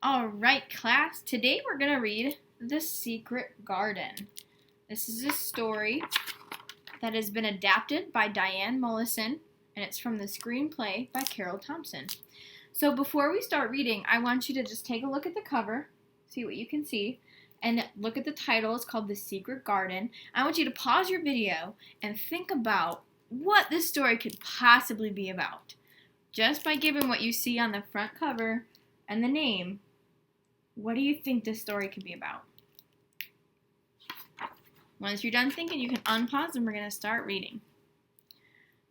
All right, class. Today we're going to read The Secret Garden. This is a story that has been adapted by Diane Mollison, and it's from the screenplay by Carol Thompson. So before we start reading, I want you to just take a look at the cover, see what you can see, and look at the title. It's called The Secret Garden. I want you to pause your video and think about what this story could possibly be about. Just by giving what you see on the front cover and the name, what do you think this story could be about? Once you're done thinking, you can unpause and we're going to start reading.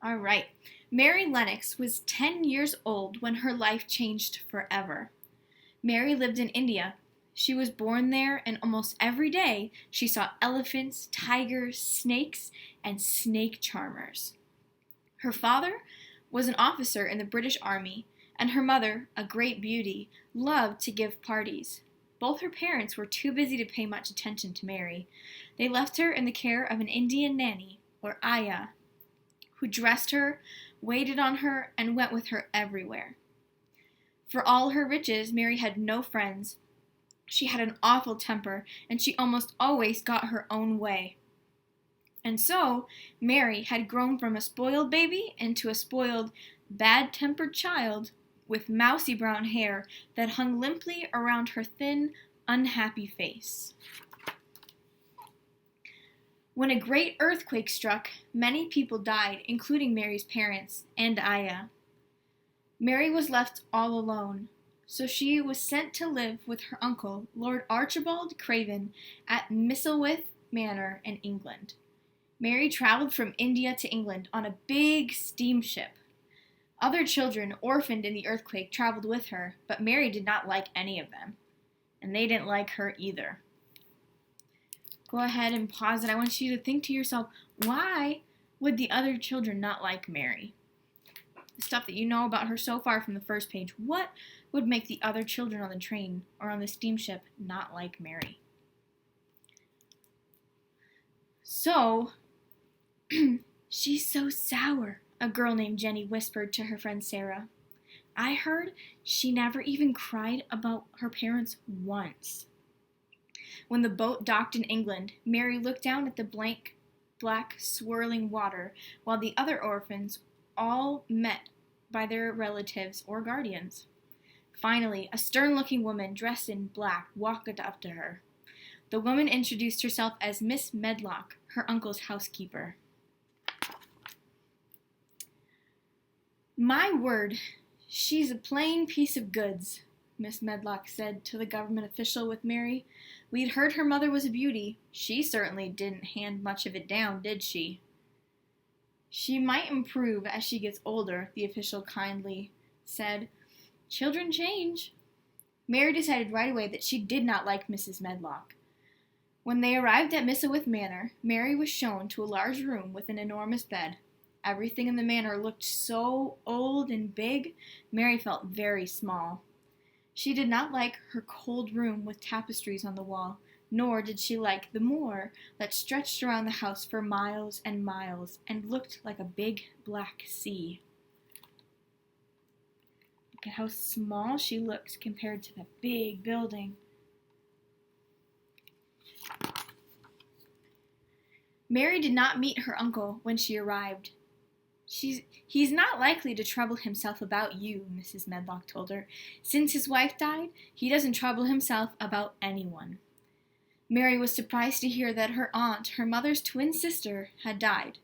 All right. Mary Lennox was 10 years old when her life changed forever. Mary lived in India. She was born there, and almost every day she saw elephants, tigers, snakes, and snake charmers. Her father was an officer in the British Army, and her mother, a great beauty, loved to give parties. Both her parents were too busy to pay much attention to Mary. They left her in the care of an Indian nanny, or ayah, who dressed her, waited on her, and went with her everywhere. For all her riches, Mary had no friends. She had an awful temper, and she almost always got her own way. And so, Mary had grown from a spoiled baby into a spoiled, bad-tempered child with mousy brown hair that hung limply around her thin, unhappy face. When a great earthquake struck, many people died, including Mary's parents and Ayah. Mary was left all alone, so she was sent to live with her uncle, Lord Archibald Craven, at Misselwith Manor in England. Mary traveled from India to England on a big steamship. Other children orphaned in the earthquake traveled with her, but Mary did not like any of them, and they didn't like her either. Go ahead and pause it. I want you to think to yourself, why would the other children not like Mary? The stuff that you know about her so far from the first page, what would make the other children on the train or on the steamship not like Mary? So, she's so sour, a girl named Jenny whispered to her friend Sarah. I heard she never even cried about her parents once. When the boat docked in England, Mary looked down at the blank, black, swirling water, while the other orphans all met by their relatives or guardians. Finally, a stern-looking woman dressed in black walked up to her. The woman introduced herself as Miss Medlock, her uncle's housekeeper. My word, she's a plain piece of goods, Miss Medlock said to the government official with Mary. We'd heard her mother was a beauty. She certainly didn't hand much of it down, did she? She might improve as she gets older, the official kindly said. Children change. Mary decided right away that she did not like Mrs. Medlock. When they arrived at Misselwith Manor, Mary was shown to a large room with an enormous bed. Everything in the manor looked so old and big, Mary felt very small. She did not like her cold room with tapestries on the wall, nor did she like the moor that stretched around the house for miles and miles and looked like a big black sea. Look at how small she looks compared to the big building. Mary did not meet her uncle when she arrived. He's not likely to trouble himself about you, Mrs. Medlock told her. Since his wife died, he doesn't trouble himself about anyone. Mary was surprised to hear that her aunt, her mother's twin sister, had died.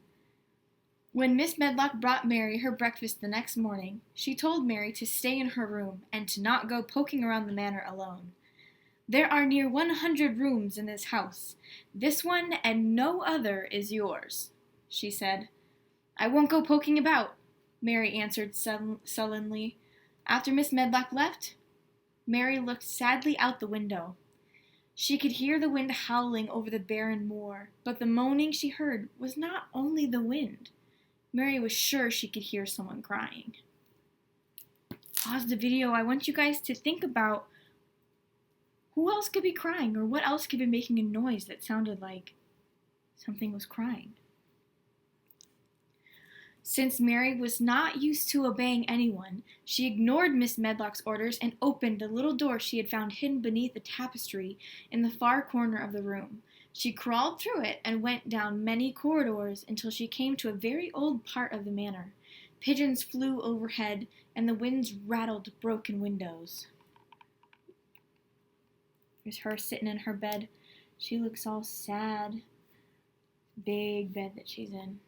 When Miss Medlock brought Mary her breakfast the next morning, she told Mary to stay in her room and to not go poking around the manor alone. There are near 100 rooms in this house. This one and no other is yours, she said. I won't go poking about, Mary answered sullenly. After Miss Medlock left, Mary looked sadly out the window. She could hear the wind howling over the barren moor, but the moaning she heard was not only the wind. Mary was sure she could hear someone crying. Pause the video. I want you guys to think about who else could be crying, or what else could be making a noise that sounded like something was crying. Since Mary was not used to obeying anyone, she ignored Miss Medlock's orders and opened a little door she had found hidden beneath a tapestry in the far corner of the room. She crawled through it and went down many corridors until she came to a very old part of the manor. Pigeons flew overhead, and the winds rattled broken windows. There's her sitting in her bed. She looks all sad. Big bed that she's in.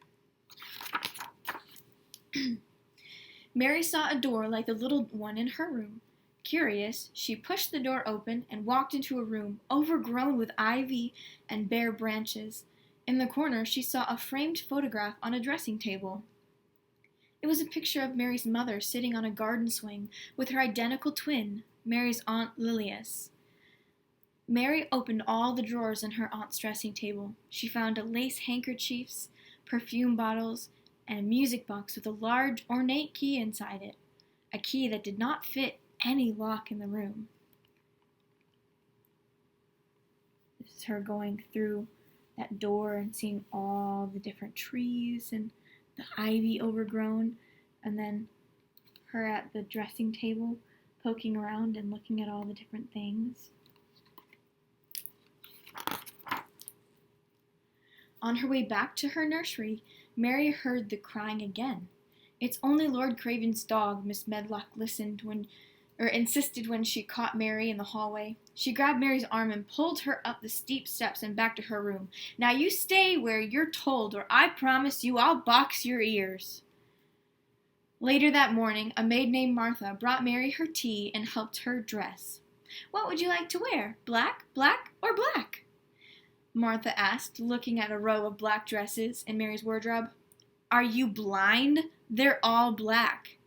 Mary saw a door like the little one in her room. Curious, she pushed the door open and walked into a room overgrown with ivy and bare branches. In the corner, she saw a framed photograph on a dressing table. It was a picture of Mary's mother sitting on a garden swing with her identical twin, Mary's Aunt Lilias. Mary opened all the drawers in her aunt's dressing table. She found lace handkerchiefs, perfume bottles, and a music box with a large, ornate key inside it, a key that did not fit any lock in the room. This is her going through that door and seeing all the different trees and the ivy overgrown, and then her at the dressing table poking around and looking at all the different things. On her way back to her nursery, Mary heard the crying again. It's only Lord Craven's dog, Miss Medlock insisted when she caught Mary in the hallway. She grabbed Mary's arm and pulled her up the steep steps and back to her room. Now you stay where you're told, or I promise you I'll box your ears. Later that morning, a maid named Martha brought Mary her tea and helped her dress. What would you like to wear? Black, or black? Martha asked, looking at a row of black dresses in Mary's wardrobe. Are you blind? They're all black,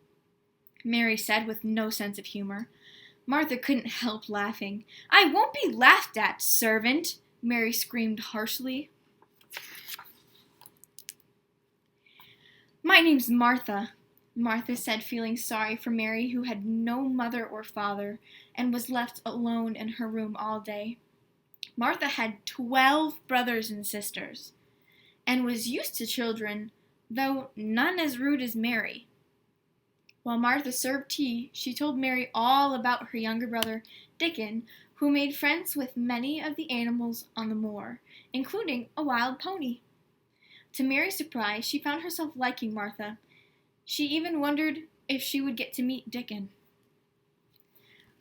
Mary said with no sense of humor. Martha couldn't help laughing. I won't be laughed at, servant, Mary screamed harshly. My name's Martha, Martha said, feeling sorry for Mary, who had no mother or father and was left alone in her room all day. Martha had 12 brothers and sisters, and was used to children, though none as rude as Mary. While Martha served tea, she told Mary all about her younger brother, Dickon, who made friends with many of the animals on the moor, including a wild pony. To Mary's surprise, she found herself liking Martha. She even wondered if she would get to meet Dickon.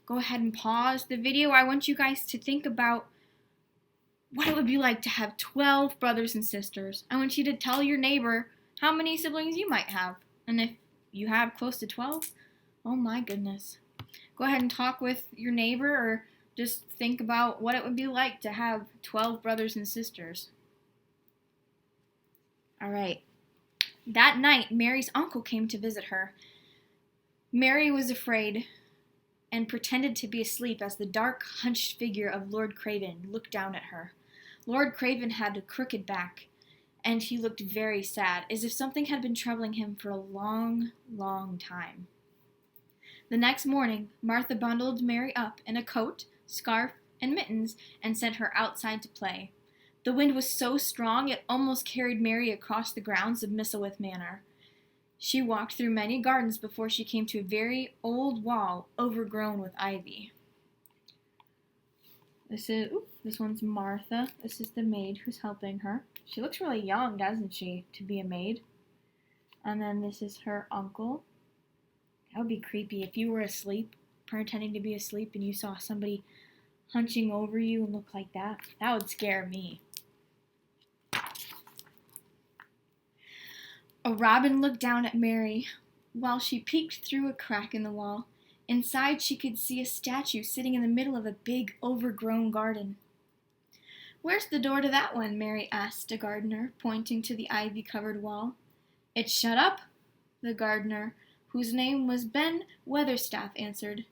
Go ahead and pause the video. I want you guys to think about what it would be like to have 12 brothers and sisters. I want you to tell your neighbor how many siblings you might have. And if you have close to 12, oh my goodness. Go ahead and talk with your neighbor, or just think about what it would be like to have 12 brothers and sisters. All right. That night, Mary's uncle came to visit her. Mary was afraid and pretended to be asleep as the dark, hunched figure of Lord Craven looked down at her. Lord Craven had a crooked back, and he looked very sad, as if something had been troubling him for a long, long time. The next morning, Martha bundled Mary up in a coat, scarf, and mittens and sent her outside to play. The wind was so strong it almost carried Mary across the grounds of Misselwith Manor. She walked through many gardens before she came to a very old wall overgrown with ivy. This one's Martha. This is the maid who's helping her. She looks really young, doesn't she, to be a maid? And then this is her uncle. That would be creepy if you were asleep, pretending to be asleep, and you saw somebody hunching over you and look like that. That would scare me. A robin looked down at Mary while she peeked through a crack in the wall. Inside, she could see a statue sitting in the middle of a big, overgrown garden. Where's the door to that one? Mary asked a gardener, pointing to the ivy-covered wall. It's shut up, the gardener, whose name was Ben Weatherstaff, answered.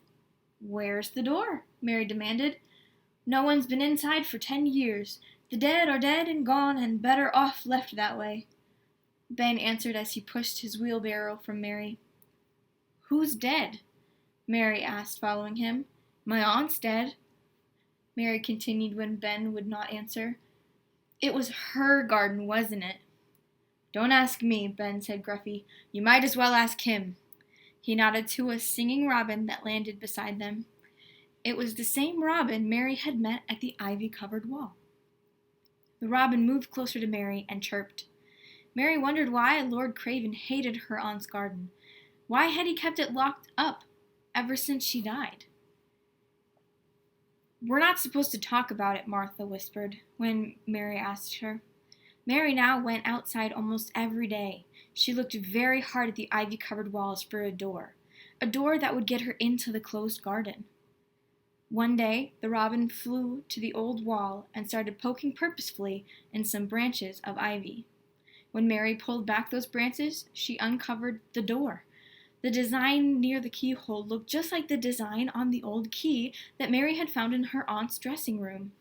Where's the door? Mary demanded. No one's been inside for 10 years. The dead are dead and gone, and better off left that way. Ben answered as he pushed his wheelbarrow from Mary. Who's dead? Mary asked, following him. My aunt's dead, Mary continued when Ben would not answer. It was her garden, wasn't it? Don't ask me, Ben said gruffly. You might as well ask him. He nodded to a singing robin that landed beside them. It was the same robin Mary had met at the ivy-covered wall. The robin moved closer to Mary and chirped. Mary wondered why Lord Craven hated her aunt's garden. Why had he kept it locked up ever since she died? We're not supposed to talk about it, Martha whispered when Mary asked her. Mary now went outside almost every day. She looked very hard at the ivy-covered walls for a door that would get her into the closed garden. One day, the robin flew to the old wall and started poking purposefully in some branches of ivy. When Mary pulled back those branches, she uncovered the door. The design near the keyhole looked just like the design on the old key that Mary had found in her aunt's dressing room.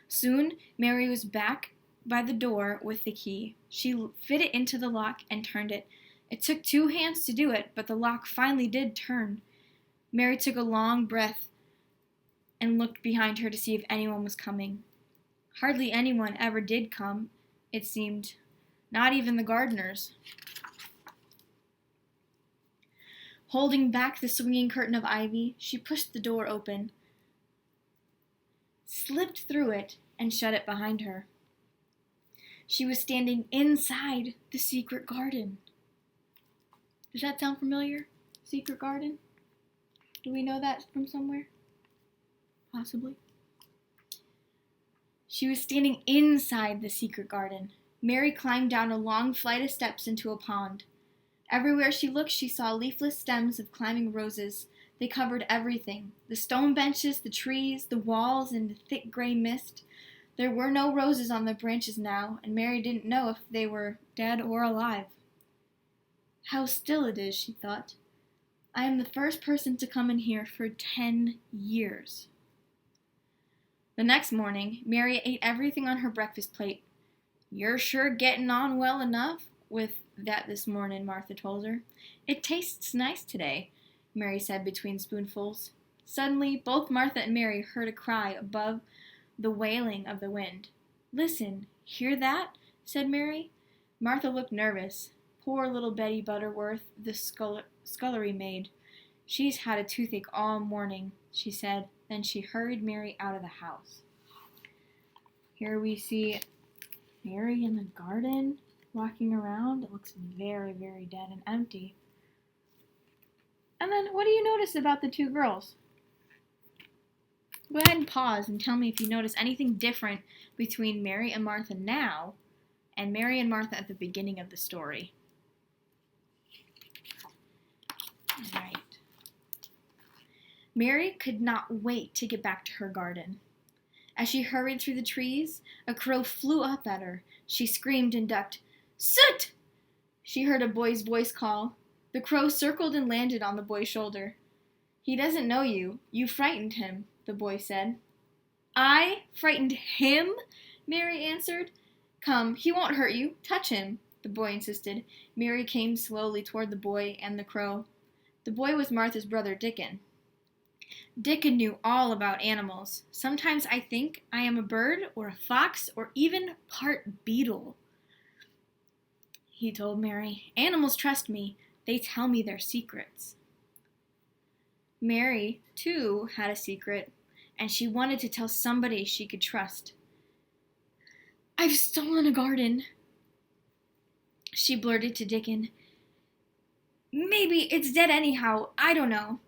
Soon, Mary was back by the door with the key. She fit it into the lock and turned it. It took 2 hands to do it, but the lock finally did turn. Mary took a long breath and looked behind her to see if anyone was coming. Hardly anyone ever did come, it seemed. Not even the gardeners. Holding back the swinging curtain of ivy, she pushed the door open, slipped through it, and shut it behind her. She was standing inside the secret garden. Does that sound familiar? Secret garden? Do we know that from somewhere? Possibly. She was standing inside the secret garden. Mary climbed down a long flight of steps into a pond. Everywhere she looked, she saw leafless stems of climbing roses. They covered everything. The stone benches, the trees, the walls, and the thick gray mist. There were no roses on the branches now, and Mary didn't know if they were dead or alive. How still it is, she thought. I am the first person to come in here for 10 years. The next morning, Mary ate everything on her breakfast plate. You're sure getting on well enough with that this morning, Martha told her. It tastes nice today, Mary said between spoonfuls. Suddenly, both Martha and Mary heard a cry above the wailing of the wind. Listen, hear that? Said Mary. Martha looked nervous. Poor little Betty Butterworth, the scullery maid. She's had a toothache all morning, she said. Then she hurried Mary out of the house. Here we see Mary in the garden, walking around. It looks very, very dead and empty. And then, what do you notice about the 2 girls? Go ahead and pause and tell me if you notice anything different between Mary and Martha now and Mary and Martha at the beginning of the story. All right. Mary could not wait to get back to her garden. As she hurried through the trees, a crow flew up at her. She screamed and ducked. Soot! She heard a boy's voice call. The crow circled and landed on the boy's shoulder. He doesn't know you. You frightened him, the boy said. I frightened him? Mary answered. Come, he won't hurt you. Touch him, the boy insisted. Mary came slowly toward the boy and the crow. The boy was Martha's brother, Dickon. Dickon knew all about animals. Sometimes I think I am a bird or a fox or even part beetle, he told Mary. Animals trust me. They tell me their secrets. Mary, too, had a secret, and she wanted to tell somebody she could trust. I've stolen a garden, she blurted to Dickon. Maybe it's dead anyhow. I don't know.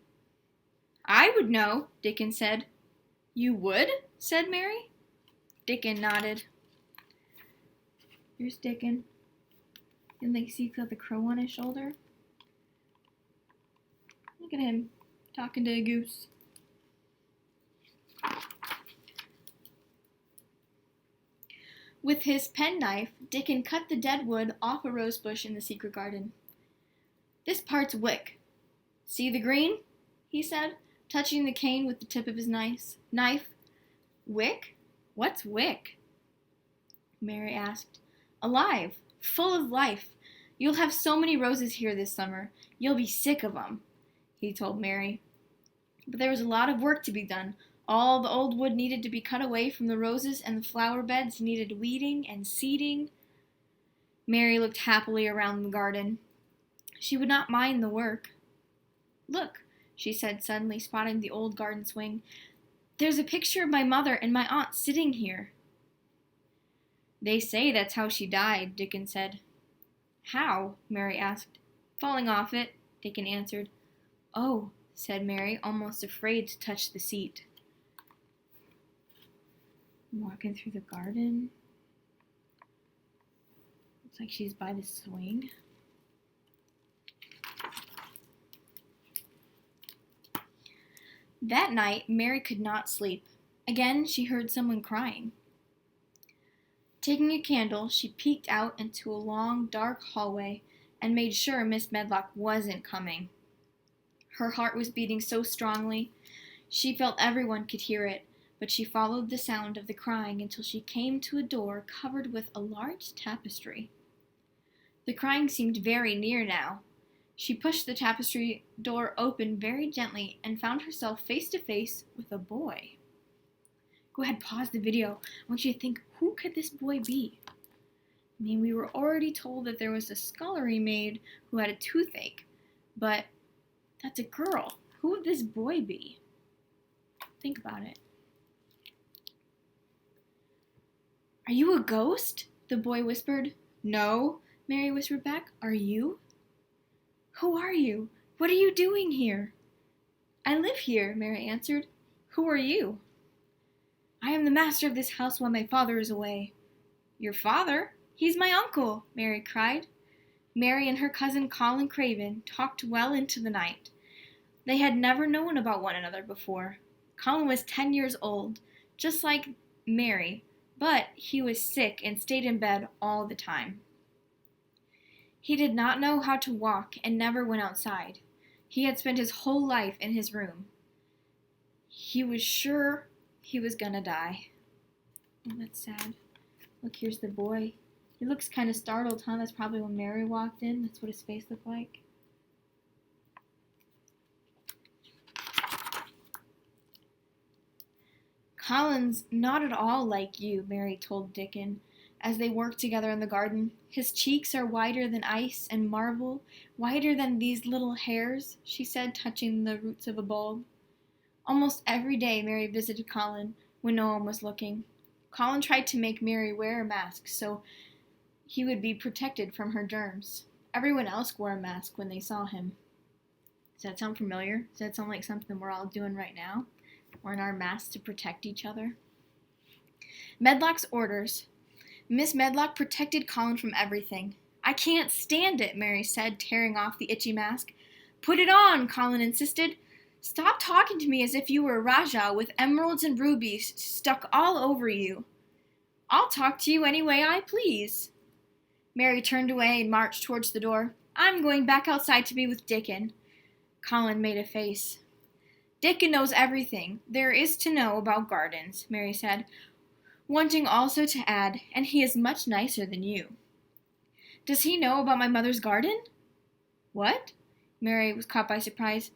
I would know, Dickon said. You would? Said Mary. Dickon nodded. Here's Dickon. And they see he's got the crow on his shoulder. Look at him, talking to a goose. With his penknife, Dickon cut the dead wood off a rose bush in the secret garden. This part's wick. See the green? He said, touching the cane with the tip of his knife. Wick? What's wick? Mary asked. Alive, full of life. You'll have so many roses here this summer. You'll be sick of 'em, he told Mary. But there was a lot of work to be done. All the old wood needed to be cut away from the roses, and the flower beds needed weeding and seeding. Mary looked happily around the garden. She would not mind the work. "Look," she said, suddenly spotting the old garden swing. "There's a picture of my mother and my aunt sitting here." "They say that's how she died," Dickon said. "How?" Mary asked. "Falling off it," Dickon answered. "Oh," said Mary, almost afraid to touch the seat. Walking through the garden. Looks like she's by the swing. That night, Mary could not sleep. Again, she heard someone crying. Taking a candle, she peeked out into a long, dark hallway and made sure Miss Medlock wasn't coming. Her heart was beating so strongly, she felt everyone could hear it, but she followed the sound of the crying until she came to a door covered with a large tapestry. The crying seemed very near now. She pushed the tapestry door open very gently and found herself face to face with a boy. Go ahead, pause the video. I want you to think, who could this boy be? I mean, we were already told that there was a scullery maid who had a toothache, but that's a girl. Who would this boy be? Think about it. "Are you a ghost?" the boy whispered. "No," Mary whispered back. "Are you?" "Who are you? What are you doing here?" "I live here," Mary answered. "Who are you?" "I am the master of this house while my father is away." "Your father? He's my uncle," Mary cried. Mary and her cousin Colin Craven talked well into the night. They had never known about one another before. Colin was 10 years old, just like Mary, but he was sick and stayed in bed all the time. He did not know how to walk and never went outside. He had spent his whole life in his room. He was sure he was gonna die. Oh, that's sad. Look, here's the boy. He looks kind of startled, huh? That's probably when Mary walked in. That's what his face looked like. "Colin's not at all like you," Mary told Dickon, as they worked together in the garden. "His cheeks are whiter than ice and marble, whiter than these little hairs," she said, touching the roots of a bulb. Almost every day Mary visited Colin when no one was looking. Colin tried to make Mary wear a mask so he would be protected from her germs. Everyone else wore a mask when they saw him. Does that sound familiar? Does that sound like something we're all doing right now? Wearing our masks to protect each other? Medlock's orders. Miss Medlock protected Colin from everything. "I can't stand it," Mary said, tearing off the itchy mask. "Put it on," Colin insisted. "Stop talking to me as if you were a Rajah with emeralds and rubies stuck all over you." "I'll talk to you any way I please." Mary turned away and marched towards the door. "I'm going back outside to be with Dickon." Colin made a face. "Dickon knows everything there is to know about gardens," Mary said, wanting also to add, "and he is much nicer than you." "Does he know about my mother's garden?" "What?" Mary was caught by surprise.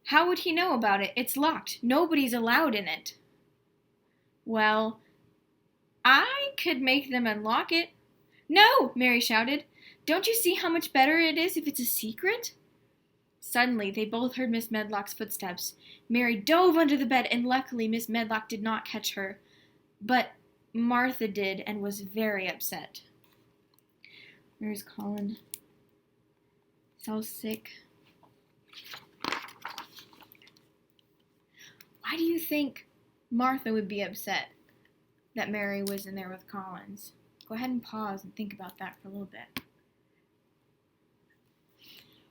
"How would he know about it? It's locked. Nobody's allowed in it." "Well, I could make them unlock it." "No!" Mary shouted. "Don't you see how much better it is if it's a secret?" Suddenly, they both heard Miss Medlock's footsteps. Mary dove under the bed, and luckily Miss Medlock did not catch her. But Martha did, and was very upset. Where's Colin? So sick. Why do you think Martha would be upset that Mary was in there with Collins? Go ahead and pause and think about that for a little bit.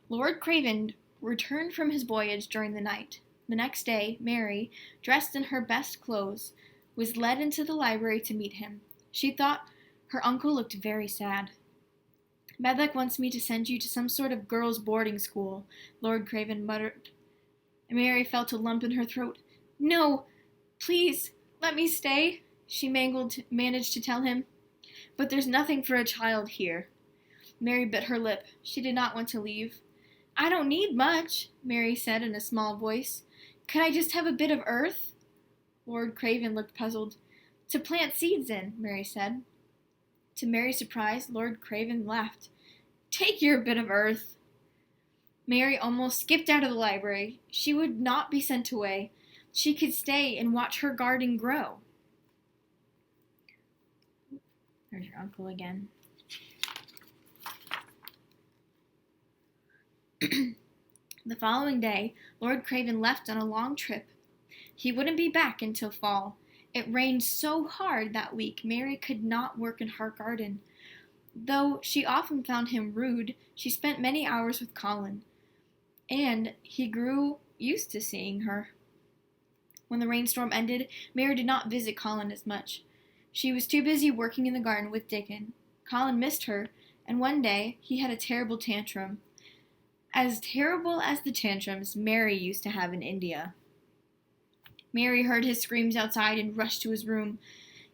Lord Craven returned from his voyage during the night. The next day, Mary, dressed in her best clothes, was led into the library to meet him. She thought her uncle looked very sad. "Medlock wants me to send you to some sort of girls' boarding school," Lord Craven muttered. Mary felt a lump in her throat. "No, please, let me stay," she managed to tell him. "But there's nothing for a child here." Mary bit her lip. She did not want to leave. "I don't need much," Mary said in a small voice. "Could I just have a bit of earth?" Lord Craven looked puzzled. "To plant seeds in," Mary said. To Mary's surprise, Lord Craven laughed. "Take your bit of earth." Mary almost skipped out of the library. She would not be sent away. She could stay and watch her garden grow. There's your uncle again. The following day, Lord Craven left on a long trip. He wouldn't be back until fall. It rained so hard that week Mary could not work in her garden. Though she often found him rude, she spent many hours with Colin, and he grew used to seeing her. When the rainstorm ended, Mary did not visit Colin as much. She was too busy working in the garden with Dickon. Colin missed her, and one day he had a terrible tantrum. As terrible as the tantrums Mary used to have in India. Mary heard his screams outside and rushed to his room.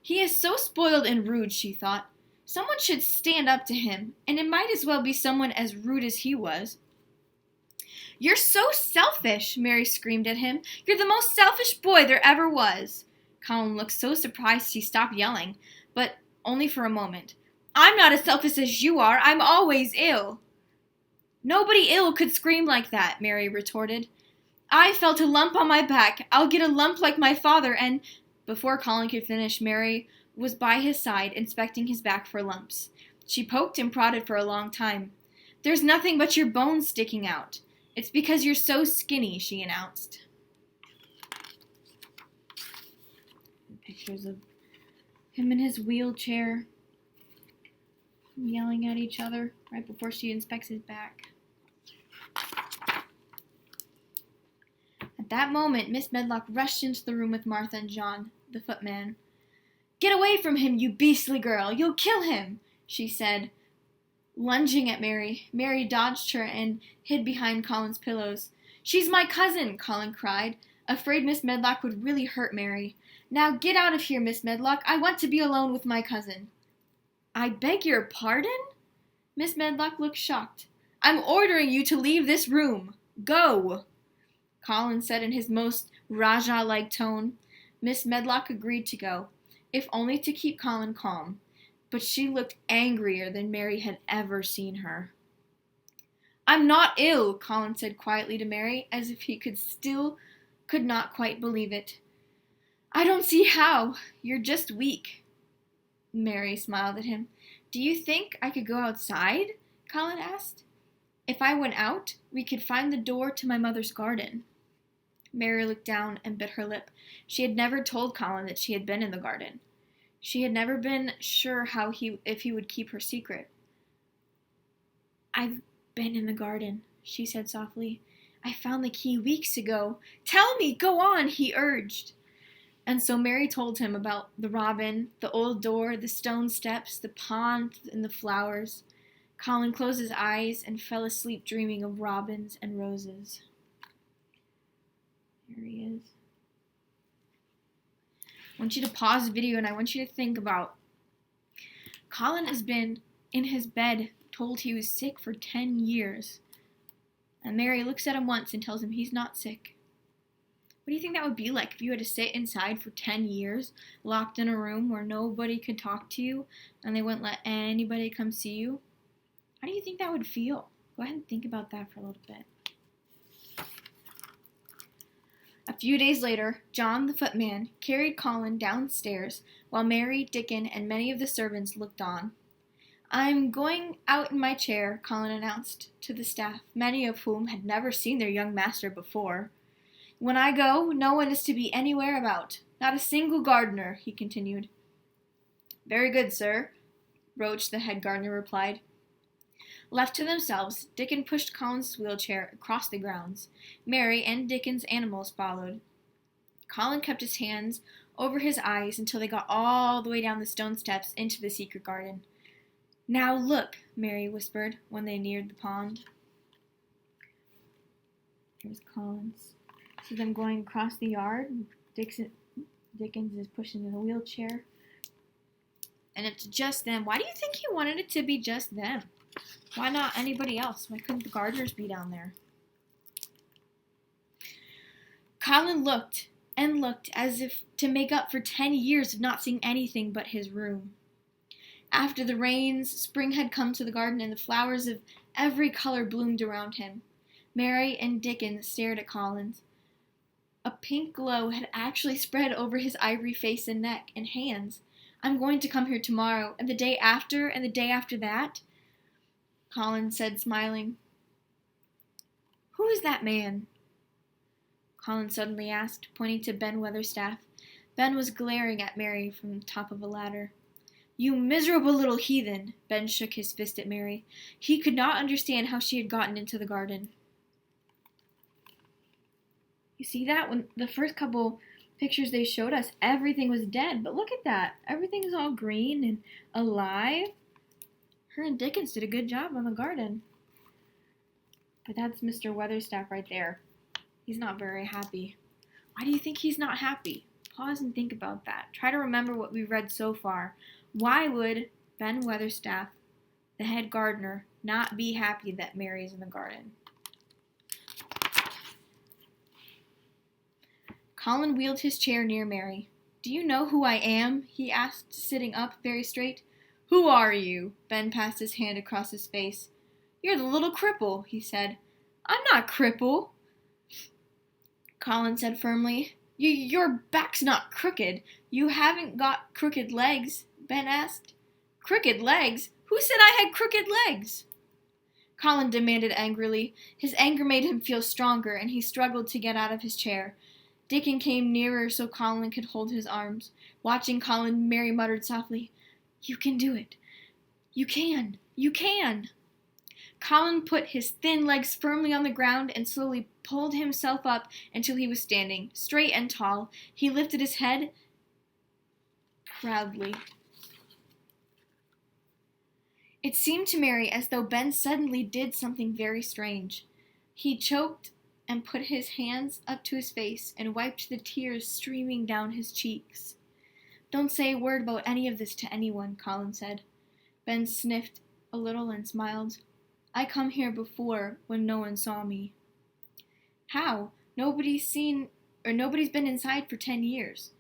"He is so spoiled and rude," she thought. "Someone should stand up to him, and it might as well be someone as rude as he was." "You're so selfish," Mary screamed at him. "You're the most selfish boy there ever was." Colin looked so surprised he stopped yelling, but only for a moment. "I'm not as selfish as you are. I'm always ill." "Nobody ill could scream like that," Mary retorted. "I felt a lump on my back. I'll get a lump like my father," and before Colin could finish, Mary was by his side, inspecting his back for lumps. She poked and prodded for a long time. "There's nothing but your bones sticking out. It's because you're so skinny," she announced. Pictures of him in his wheelchair, yelling at each other right before she inspects his back. At that moment, Miss Medlock rushed into the room with Martha and John, the footman. "Get away from him, you beastly girl! You'll kill him!" she said, lunging at Mary. Mary dodged her and hid behind Colin's pillows. "She's my cousin," Colin cried, afraid Miss Medlock would really hurt Mary. "Now get out of here, Miss Medlock. I want to be alone with my cousin." "I beg your pardon?" Miss Medlock looked shocked. "I'm ordering you to leave this room. Go!" Colin said in his most Rajah-like tone. Miss Medlock agreed to go, if only to keep Colin calm, but she looked angrier than Mary had ever seen her. "I'm not ill," Colin said quietly to Mary, as if he could not quite believe it. "I don't see how. You're just weak." Mary smiled at him. "Do you think I could go outside?" Colin asked. "If I went out, we could find the door to my mother's garden." Mary looked down and bit her lip. She had never told Colin that she had been in the garden. She had never been sure if he would keep her secret. "I've been in the garden," she said softly. "I found the key weeks ago." "Tell me, go on," he urged. And so Mary told him about the robin, the old door, the stone steps, the pond, and the flowers. Colin closed his eyes and fell asleep dreaming of robins and roses. Here he is. I want you to pause the video and I want you to think about Colin has been in his bed told he was sick for 10 years. And Mary looks at him once and tells him he's not sick. What do you think that would be like if you had to sit inside for 10 years, locked in a room where nobody could talk to you and they wouldn't let anybody come see you? How do you think that would feel? Go ahead and think about that for a little bit. A few days later, John, the footman, carried Colin downstairs while Mary, Dickon, and many of the servants looked on. "I'm going out in my chair," Colin announced to the staff, many of whom had never seen their young master before. "When I go, no one is to be anywhere about. Not a single gardener," he continued. "Very good, sir," Roach, the head gardener, replied. Left to themselves, Dickon pushed Colin's wheelchair across the grounds. Mary and Dickon's animals followed. Colin kept his hands over his eyes until they got all the way down the stone steps into the secret garden. "Now look," Mary whispered when they neared the pond. Here's Colin's. See them going across the yard. Dickens is pushing in the wheelchair. And it's just them. Why do you think he wanted it to be just them? Why not anybody else? Why couldn't the gardeners be down there? Colin looked and looked as if to make up for 10 years of not seeing anything but his room. After the rains, spring had come to the garden, and the flowers of every color bloomed around him. Mary and Dickon stared at Collins. A pink glow had actually spread over his ivory face and neck and hands. "I'm going to come here tomorrow, and the day after, and the day after that," Collins said, smiling. "Who is that man?" Collins suddenly asked, pointing to Ben Weatherstaff. Ben was glaring at Mary from the top of a ladder. "You miserable little heathen!" Ben shook his fist at Mary. He could not understand how she had gotten into the garden. You see that? When the first couple pictures they showed us, everything was dead. But look at that. Everything is all green and alive. Her and Dickens did a good job on the garden. But that's Mr. Weatherstaff right there. He's not very happy. Why do you think he's not happy? Pause and think about that. Try to remember what we've read so far. Why would Ben Weatherstaff, the head gardener, not be happy that Mary's in the garden? Colin wheeled his chair near Mary. "Do you know who I am?" he asked, sitting up very straight. "Who are you?" Ben passed his hand across his face. "You're the little cripple," he said. "I'm not cripple," Colin said firmly. Your back's not crooked. You haven't got crooked legs," Ben asked. "Crooked legs? Who said I had crooked legs?" Colin demanded angrily. His anger made him feel stronger, and he struggled to get out of his chair. Dickon came nearer so Colin could hold his arms. Watching Colin, Mary muttered softly, "You can do it. You can. You can." Colin put his thin legs firmly on the ground and slowly pulled himself up until he was standing, straight and tall. He lifted his head proudly. It seemed to Mary as though Ben suddenly did something very strange. He choked and put his hands up to his face and wiped the tears streaming down his cheeks. "Don't say a word about any of this to anyone," Colin said. Ben sniffed a little and smiled. "I come here before when no one saw me." "How? Nobody's been inside for 10 years,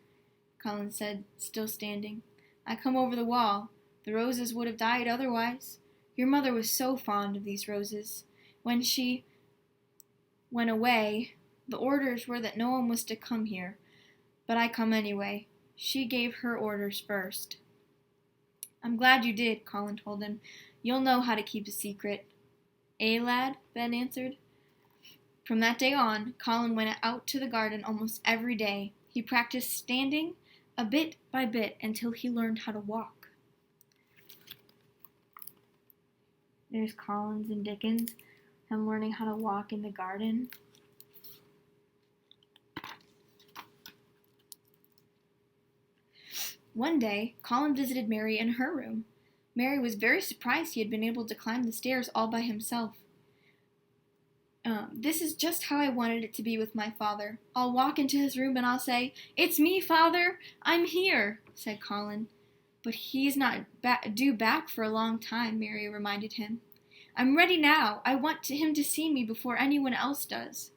Colin said, still standing. "I come over the wall. The roses would have died otherwise. Your mother was so fond of these roses. When she went away, the orders were that no one was to come here, but I come anyway. She gave her orders first." "I'm glad you did," Colin told him. "You'll know how to keep a secret." "Eh, lad?" Ben answered. From that day on, Colin went out to the garden almost every day. He practiced standing a bit by bit until he learned how to walk. There's Collins and Dickens, him learning how to walk in the garden. One day, Colin visited Mary in her room. Mary was very surprised he had been able to climb the stairs all by himself. "This is just how I wanted it to be with my father. I'll walk into his room and I'll say, 'It's me, Father! I'm here!'" said Colin. "But he's not due back for a long time," Mary reminded him. "I'm ready now. I want him to see me before anyone else does."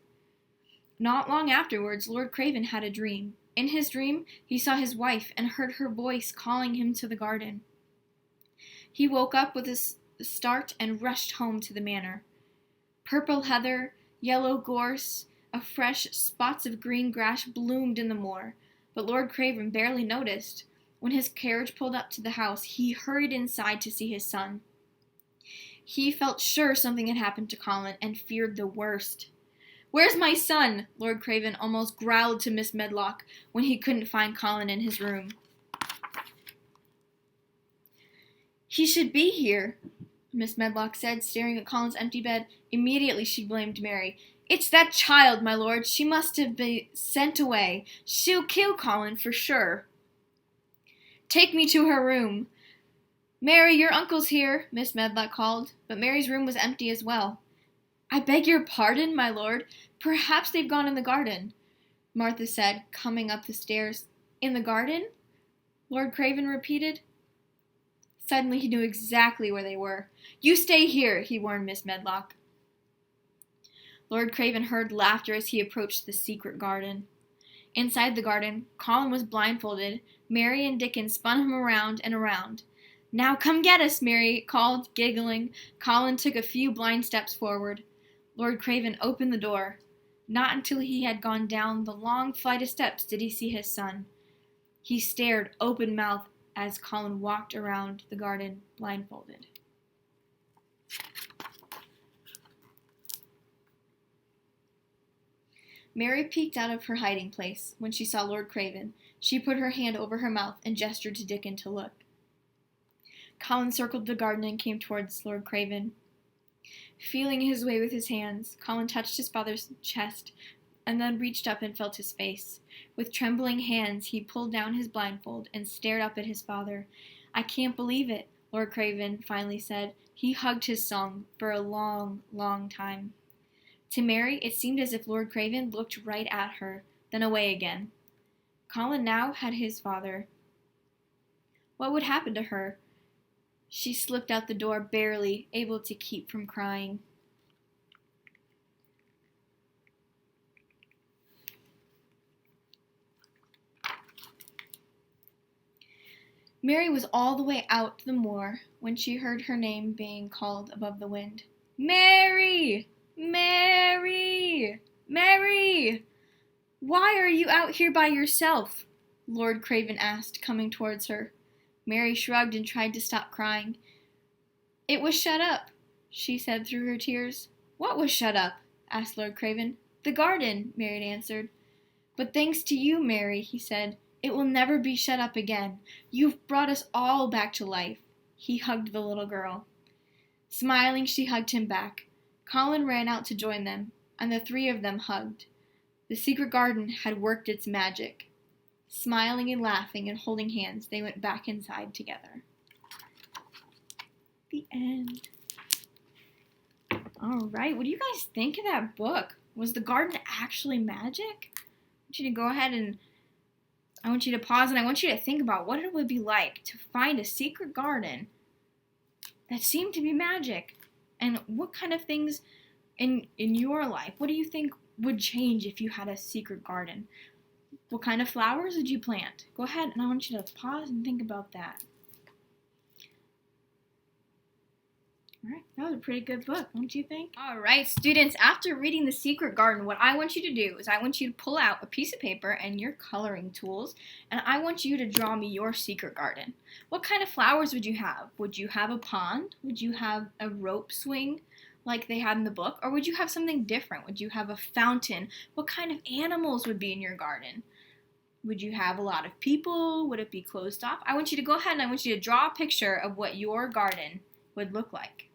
Not long afterwards, Lord Craven had a dream. In his dream, he saw his wife and heard her voice calling him to the garden. He woke up with a start and rushed home to the manor. Purple heather, yellow gorse, fresh spots of green grass bloomed in the moor, but Lord Craven barely noticed. When his carriage pulled up to the house, he hurried inside to see his son. He felt sure something had happened to Colin and feared the worst. "Where's my son?" Lord Craven almost growled to Miss Medlock when he couldn't find Colin in his room. "He should be here," Miss Medlock said, staring at Colin's empty bed. Immediately she blamed Mary. "It's that child, my lord. She must have been sent away. She'll kill Colin for sure." "Take me to her room." "Mary, your uncle's here," Miss Medlock called, but Mary's room was empty as well. "I beg your pardon, my lord. Perhaps they've gone in the garden," Martha said, coming up the stairs. "In the garden?" Lord Craven repeated. Suddenly he knew exactly where they were. "You stay here," he warned Miss Medlock. Lord Craven heard laughter as he approached the secret garden. Inside the garden, Colin was blindfolded. Mary and Dickon spun him around and around. Now come get us, Mary called, giggling. Colin took a few blind steps forward. Lord Craven opened the door. Not until he had gone down the long flight of steps did he see his son. He stared open-mouthed as Colin walked around the garden blindfolded. Mary peeked out of her hiding place when she saw Lord Craven. She put her hand over her mouth and gestured to Dickon to look. Colin circled the garden and came towards Lord Craven. Feeling his way with his hands, Colin touched his father's chest and then reached up and felt his face. With trembling hands, he pulled down his blindfold and stared up at his father. "I can't believe it," Lord Craven finally said. He hugged his son for a long, long time. To Mary, it seemed as if Lord Craven looked right at her, then away again. Colin now had his father. What would happen to her? She slipped out the door, barely able to keep from crying. Mary was all the way out to the moor when she heard her name being called above the wind. "Mary! Mary! Mary! Why are you out here by yourself?" Lord Craven asked, coming towards her. Mary shrugged and tried to stop crying. "It was shut up," she said through her tears. "What was shut up?" asked Lord Craven. "The garden," Mary answered. "But thanks to you, Mary," he said, "it will never be shut up again. You've brought us all back to life." He hugged the little girl. Smiling, she hugged him back. Colin ran out to join them, and the three of them hugged. The secret garden had worked its magic. Smiling and laughing and holding hands, they went back inside together. The end. All right, what do you guys think of that book? Was the garden actually magic? I want you to go ahead and I want you to pause and I want you to think about what it would be like to find a secret garden that seemed to be magic. And what kind of things in your life, what do you think would change if you had a secret garden? What kind of flowers would you plant? Go ahead and I want you to pause and think about that. All right, that was a pretty good book, don't you think? All right, students, after reading The Secret Garden, what I want you to do is I want you to pull out a piece of paper and your coloring tools, and I want you to draw me your secret garden. What kind of flowers would you have? Would you have a pond? Would you have a rope swing like they had in the book? Or would you have something different? Would you have a fountain? What kind of animals would be in your garden? Would you have a lot of people? Would it be closed off? I want you to go ahead and I want you to draw a picture of what your garden would look like.